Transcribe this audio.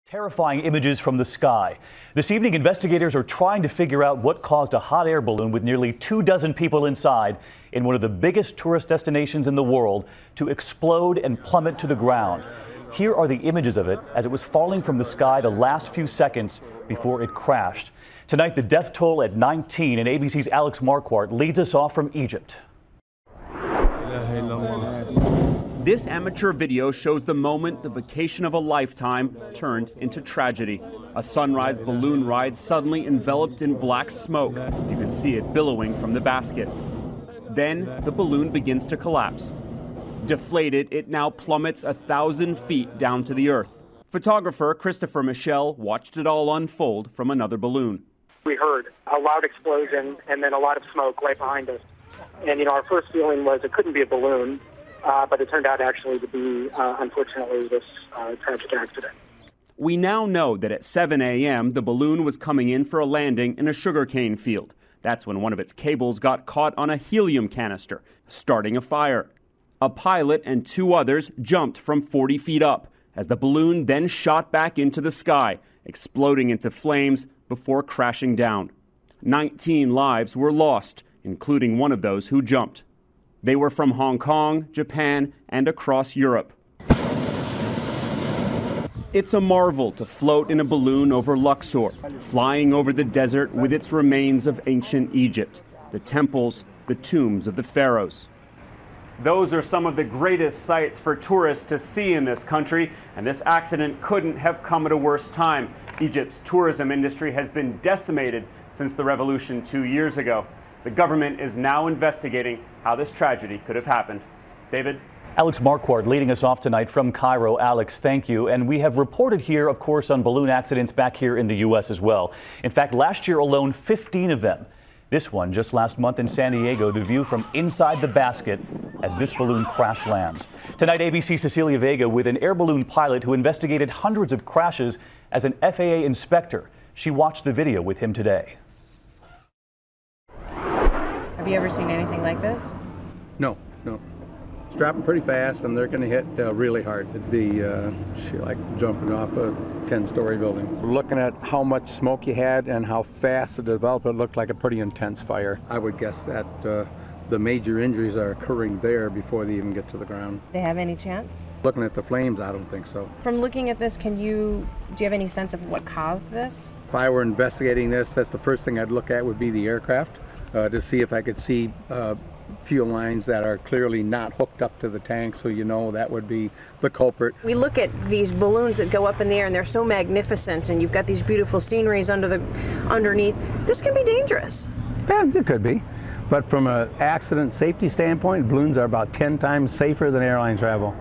Terrifying images from the sky. This evening, investigators are trying to figure out what caused a hot air balloon with nearly 24 people inside in one of the biggest tourist destinations in the world to explode and plummet to the ground. Here are the images of it as it was falling from the sky the last few seconds before it crashed. Tonight, the death toll at 19, and ABC's Alex Marquardt leads us off from Egypt. This amateur video shows the moment the vacation of a lifetime turned into tragedy. A sunrise balloon ride suddenly enveloped in black smoke. You can see it billowing from the basket. Then the balloon begins to collapse. Deflated, it now plummets 1,000 feet down to the earth. Photographer Christopher Michel watched it all unfold from another balloon. We heard a loud explosion and then a lot of smoke right behind us. And, our first feeling was it couldn't be a balloon. But it turned out actually to be, unfortunately, this tragic accident. We now know that at 7 a.m., the balloon was coming in for a landing in a sugarcane field. That's when one of its cables got caught on a helium canister, starting a fire. A pilot and two others jumped from 40 feet up as the balloon then shot back into the sky, exploding into flames before crashing down. 19 lives were lost, including one of those who jumped. They were from Hong Kong, Japan, and across Europe. It's a marvel to float in a balloon over Luxor, flying over the desert with its remains of ancient Egypt, the temples, the tombs of the pharaohs. Those are some of the greatest sights for tourists to see in this country, and this accident couldn't have come at a worse time. Egypt's tourism industry has been decimated since the revolution 2 years ago. The government is now investigating how this tragedy could have happened. David? Alex Marquardt leading us off tonight from Cairo. Alex, thank you. And we have reported here, of course, on balloon accidents back here in the U.S. as well. In fact, last year alone, 15 of them. This one just last month in San Diego, the view from inside the basket as this balloon crash lands. Tonight, ABC's Cecilia Vega with an air balloon pilot who investigated hundreds of crashes as an FAA inspector. She watched the video with him today. Have you ever seen anything like this? No. It's dropping pretty fast, and they're going to hit really hard. It'd be like jumping off a 10-story building. We're looking at how much smoke you had and how fast it developed. It looked like a pretty intense fire. I would guess that the major injuries are occurring there before they even get to the ground. They have any chance? Looking at the flames, I don't think so. From looking at this, do you have any sense of what caused this? If I were investigating this, that's the first thing I'd look at would be the aircraft. To see if I could see fuel lines that are clearly not hooked up to the tank, so that would be the culprit. We look at these balloons that go up in the air and they're so magnificent, and you've got these beautiful sceneries underneath. This can be dangerous. Yeah, it could be. But from an accident safety standpoint, balloons are about 10 times safer than airline travel.